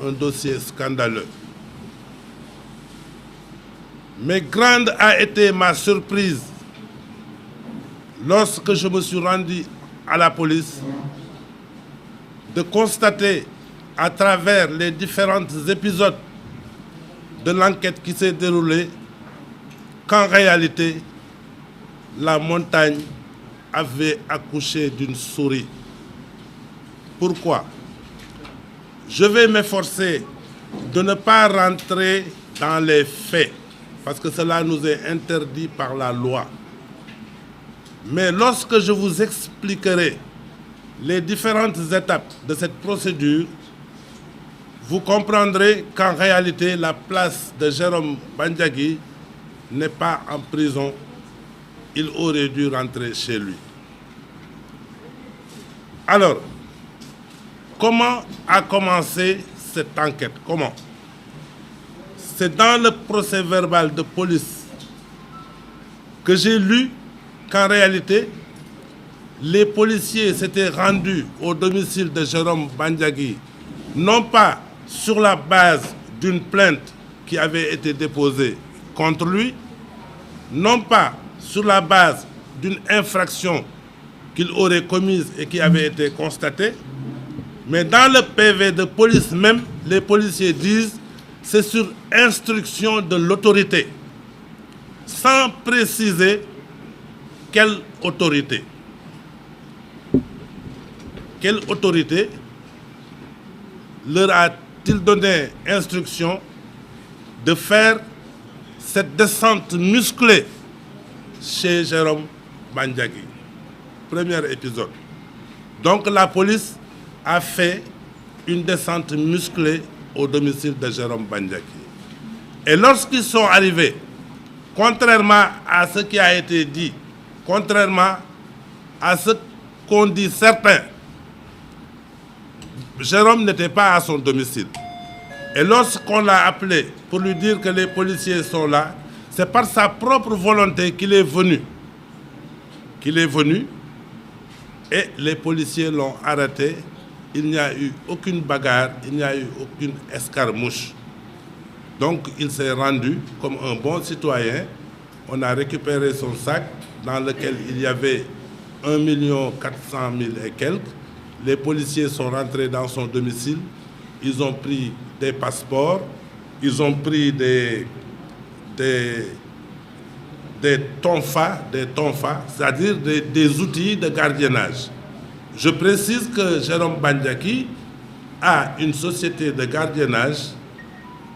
un dossier scandaleux. Mais grande a été ma surprise lorsque je me suis rendu à la police de constater à travers les différents épisodes de l'enquête qui s'est déroulée qu'en réalité, la montagne avait accouché d'une souris. Pourquoi? Je vais m'efforcer de ne pas rentrer dans les faits, parce que cela nous est interdit par la loi. Mais lorsque je vous expliquerai les différentes étapes de cette procédure, vous comprendrez qu'en réalité, la place de Jérôme Bandiagui n'est pas en prison. Il aurait dû rentrer chez lui. Alors, comment a commencé cette enquête? Comment? C'est dans le procès-verbal de police que j'ai lu qu'en réalité, les policiers s'étaient rendus au domicile de Jérôme Bandiagui, non pas sur la base d'une plainte qui avait été déposée contre lui, non pas sur la base d'une infraction qu'il aurait commise et qui avait été constatée, mais dans le PV de police même, les policiers disent c'est sur instruction de l'autorité, sans préciser quelle autorité. Quelle autorité leur a-t-il donné instruction de faire cette descente musclée chez Jérôme Bandiagui? Premier épisode. Donc la police a fait une descente musclée au domicile de Jérôme Bandiagui. Et lorsqu'ils sont arrivés, contrairement à ce qui a été dit, contrairement à ce qu'ont dit certains, Jérôme n'était pas à son domicile. Et lorsqu'on l'a appelé pour lui dire que les policiers sont là, c'est par sa propre volonté qu'il est venu. Et les policiers l'ont arrêté. Il n'y a eu aucune bagarre, il n'y a eu aucune escarmouche. Donc il s'est rendu comme un bon citoyen. On a récupéré son sac dans lequel il y avait 1 400 000 et quelques. Les policiers sont rentrés dans son domicile. Ils ont pris des passeports, ils ont pris des tonfas, c'est-à-dire des outils de gardiennage. Je précise que Jérôme Bandiagui a une société de gardiennage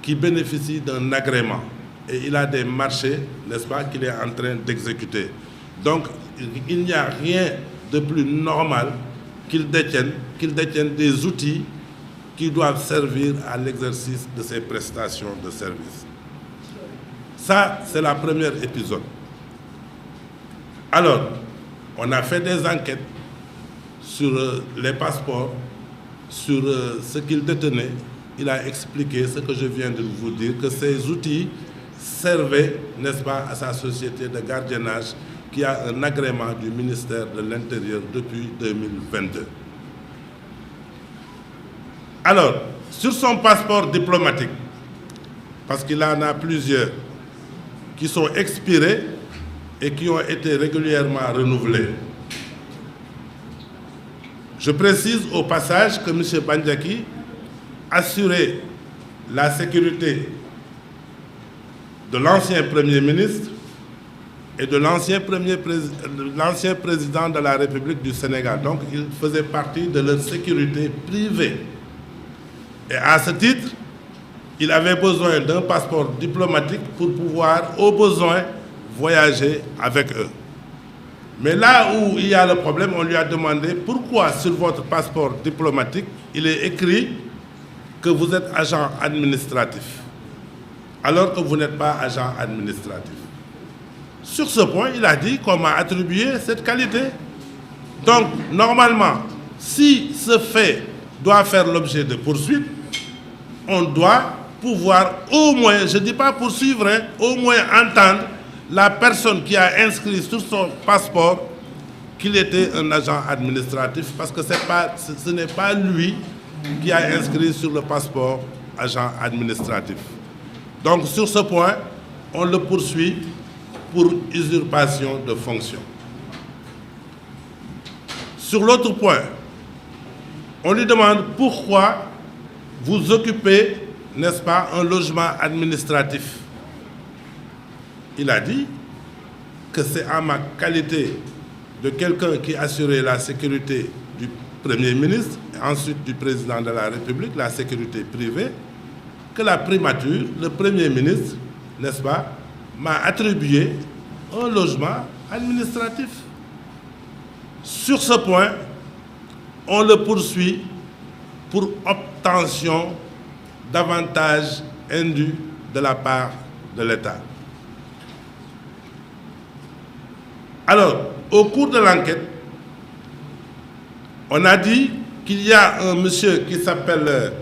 qui bénéficie d'un agrément. Et il a des marchés, n'est-ce pas, qu'il est en train d'exécuter. Donc, il n'y a rien de plus normal qu'il détienne des outils qui doivent servir à l'exercice de ses prestations de service. Ça, c'est le premier épisode. Alors, on a fait des enquêtes sur les passeports, sur ce qu'il détenait. Il a expliqué ce que je viens de vous dire, que ces outils servaient, n'est-ce pas, à sa société de gardiennage qui a un agrément du ministère de l'Intérieur depuis 2022. Alors, sur son passeport diplomatique, parce qu'il en a plusieurs qui sont expirés et qui ont été régulièrement renouvelés. Je précise au passage que M. Bandiagui assurait la sécurité de l'ancien Premier ministre et de l'ancien président de la République du Sénégal. Donc, il faisait partie de leur sécurité privée. Et à ce titre, il avait besoin d'un passeport diplomatique pour pouvoir, au besoin, voyager avec eux. Mais là où il y a le problème, on lui a demandé pourquoi sur votre passeport diplomatique, il est écrit que vous êtes agent administratif, alors que vous n'êtes pas agent administratif. Sur ce point, il a dit qu'on m'a attribué cette qualité. Donc, normalement, si ce fait doit faire l'objet de poursuites, on doit pouvoir au moins, je ne dis pas poursuivre, hein, au moins entendre la personne qui a inscrit sur son passeport qu'il était un agent administratif, parce que ce n'est pas lui qui a inscrit sur le passeport agent administratif. Donc sur ce point, on le poursuit pour usurpation de fonction. Sur l'autre point, on lui demande pourquoi vous occupez, n'est-ce pas, un logement administratif. Il a dit que c'est en ma qualité de quelqu'un qui assurait la sécurité du Premier ministre, et ensuite du Président de la République, la sécurité privée, que la primature, le Premier ministre, n'est-ce pas, m'a attribué un logement administratif. Sur ce point, on le poursuit pour obtention d'avantages indus de la part de l'État. Alors, au cours de l'enquête, on a dit qu'il y a un monsieur qui s'appelle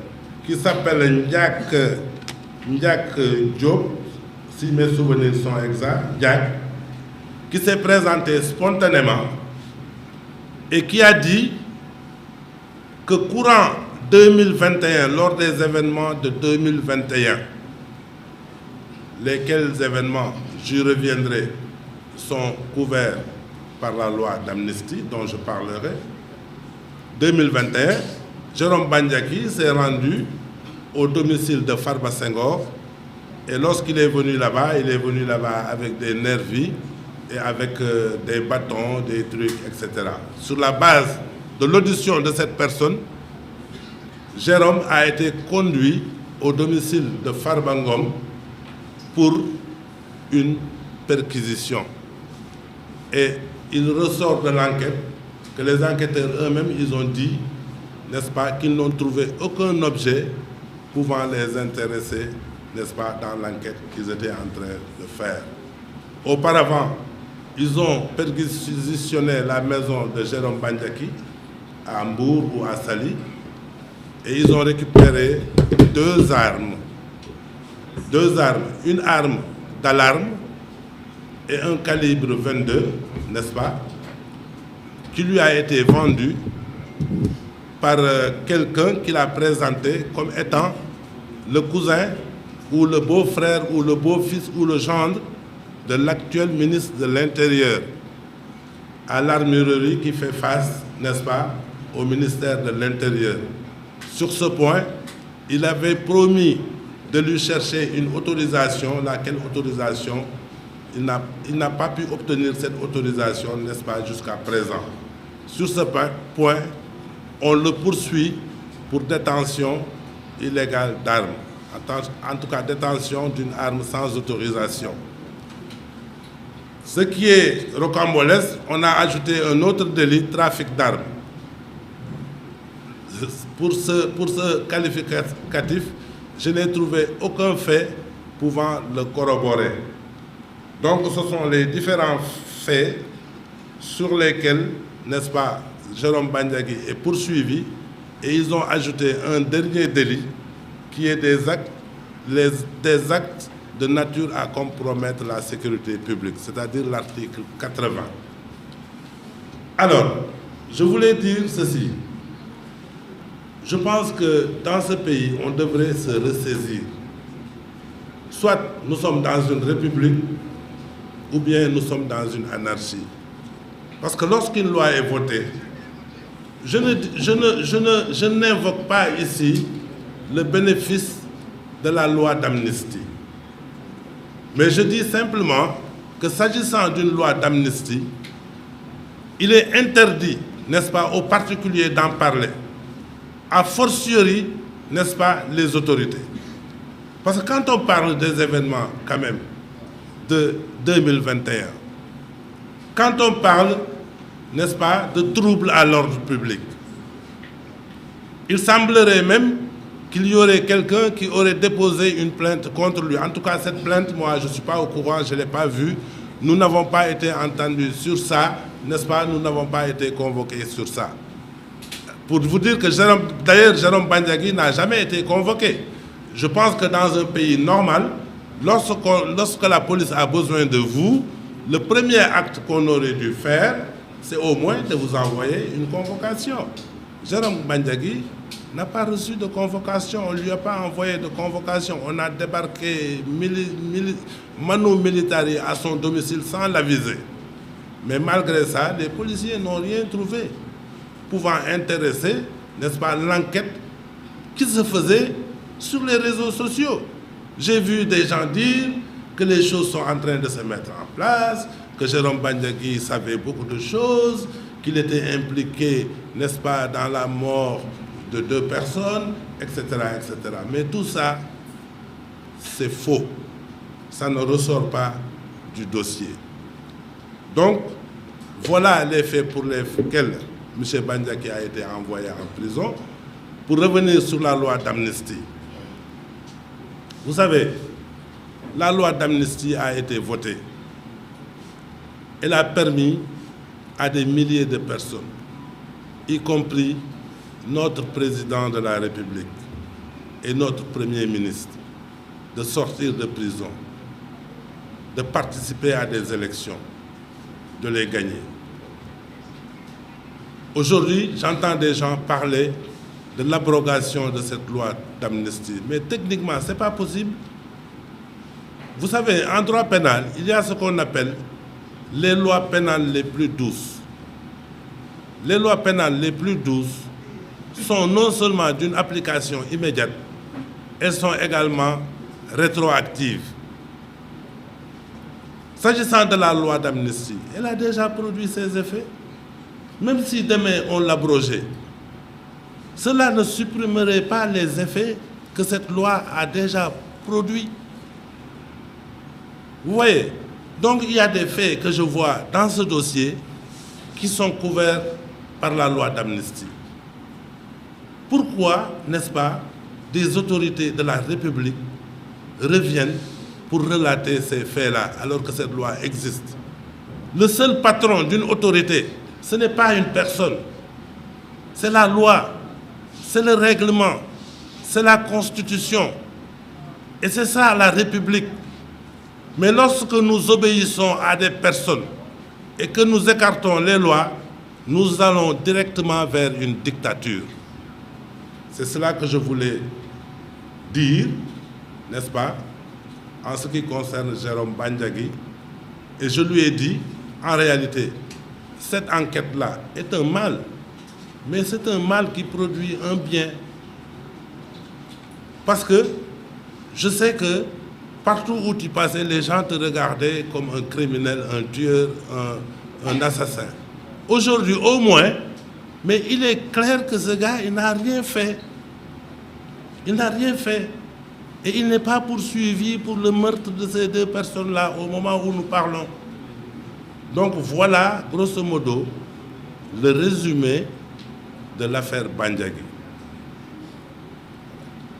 Ndiak Diop, si mes souvenirs sont exacts, Ndiak, qui s'est présenté spontanément et qui a dit que courant 2021, lors des événements de 2021, lesquels événements, j'y reviendrai, sont couverts par la loi d'amnistie dont je parlerai, 2021, Jérôme Bandiaki s'est rendu au domicile de Farba Senghor et lorsqu'il est venu là-bas, il est venu là-bas avec des nervis et avec des bâtons, des trucs, etc. Sur la base de l'audition de cette personne, Jérôme a été conduit au domicile de Farba Ngom pour une perquisition. Et il ressort de l'enquête que les enquêteurs eux-mêmes, ils ont dit, n'est-ce pas, qu'ils n'ont trouvé aucun objet pouvant les intéresser, n'est-ce pas, dans l'enquête qu'ils étaient en train de faire. Auparavant, ils ont perquisitionné la maison de Jérôme Bandiaki à Mbour ou à Saly et ils ont récupéré deux armes, une arme d'alarme et un calibre 22, n'est-ce pas, qui lui a été vendu par quelqu'un qui l'a présenté comme étant le cousin ou le beau-frère ou le beau-fils ou le gendre de l'actuel ministre de l'Intérieur à l'armurerie qui fait face, n'est-ce pas, au ministère de l'Intérieur. Sur ce point, il avait promis de lui chercher une autorisation, laquelle autorisation, il n'a pas pu obtenir cette autorisation, n'est-ce pas, jusqu'à présent. Sur ce point, on le poursuit pour détention illégale d'armes, en tout cas détention d'une arme sans autorisation. Ce qui est rocambolesque, on a ajouté un autre délit, trafic d'armes. Pour ce qualificatif, je n'ai trouvé aucun fait pouvant le corroborer. Donc ce sont les différents faits sur lesquels, n'est-ce pas, Jérôme Bandiaki est poursuivi et ils ont ajouté un dernier délit qui est des actes de nature à compromettre la sécurité publique, c'est-à-dire l'article 80. Alors, je voulais dire ceci. Je pense que dans ce pays, on devrait se ressaisir. Soit nous sommes dans une république, ou bien nous sommes dans une anarchie. Parce que lorsqu'une loi est votée, je n'invoque pas ici le bénéfice de la loi d'amnistie. Mais je dis simplement que s'agissant d'une loi d'amnistie, il est interdit, n'est-ce pas, aux particuliers d'en parler. A fortiori, n'est-ce pas, les autorités. Parce que quand on parle des événements, quand même, de 2021, quand on parle, n'est-ce pas, de troubles à l'ordre public, il semblerait même qu'il y aurait quelqu'un qui aurait déposé une plainte contre lui. En tout cas, cette plainte, moi, je ne suis pas au courant, je ne l'ai pas vue. Nous n'avons pas été entendus sur ça, n'est-ce pas? Nous n'avons pas été convoqués sur ça. Pour vous dire que d'ailleurs, Jérôme Bandiaki n'a jamais été convoqué. Je pense que dans un pays normal, lorsque la police a besoin de vous, le premier acte qu'on aurait dû faire, c'est au moins de vous envoyer une convocation. Jérôme Bandiaki n'a pas reçu de convocation, on ne lui a pas envoyé de convocation. On a débarqué manu militari à son domicile sans l'aviser. Mais malgré ça, les policiers n'ont rien trouvé pouvant intéresser, n'est-ce pas, l'enquête qui se faisait sur les réseaux sociaux. J'ai vu des gens dire que les choses sont en train de se mettre en place, que Jérôme Bandiaky savait beaucoup de choses, qu'il était impliqué, n'est-ce pas, dans la mort de 2 personnes, etc., etc. Mais tout ça, c'est faux. Ça ne ressort pas du dossier. Donc, voilà les faits pour lesquels M. Bandiaky a été envoyé en prison. Pour revenir sur la loi d'amnistie. Vous savez, la loi d'amnistie a été votée. Elle a permis à des milliers de personnes, y compris notre président de la République et notre Premier ministre, de sortir de prison, de participer à des élections, de les gagner. Aujourd'hui, j'entends des gens parler de l'abrogation de cette loi d'amnistie. Mais techniquement, ce n'est pas possible. Vous savez, en droit pénal, il y a ce qu'on appelle les lois pénales les plus douces. Les lois pénales les plus douces sont non seulement d'une application immédiate, elles sont également rétroactives. S'agissant de la loi d'amnistie, elle a déjà produit ses effets. Même si demain on l'abrogeait, cela ne supprimerait pas les effets que cette loi a déjà produits. Vous voyez, donc il y a des faits que je vois dans ce dossier qui sont couverts par la loi d'amnistie. Pourquoi, n'est-ce pas, des autorités de la République reviennent pour relater ces faits-là alors que cette loi existe? Le seul patron d'une autorité, ce n'est pas une personne, c'est la loi. C'est le règlement, c'est la Constitution. Et c'est ça la République. Mais lorsque nous obéissons à des personnes et que nous écartons les lois, nous allons directement vers une dictature. C'est cela que je voulais dire, n'est-ce pas, en ce qui concerne Jérôme Bandiaky. Et je lui ai dit, en réalité, cette enquête-là est un mal. Mais c'est un mal qui produit un bien. Parce que je sais que partout où tu passais, les gens te regardaient comme un criminel, un tueur, un assassin. Aujourd'hui, au moins, mais il est clair que ce gars, il n'a rien fait. Il n'a rien fait. Et il n'est pas poursuivi pour le meurtre de ces 2 personnes-là au moment où nous parlons. Donc voilà, grosso modo, le résumé de l'affaire Bandiaky.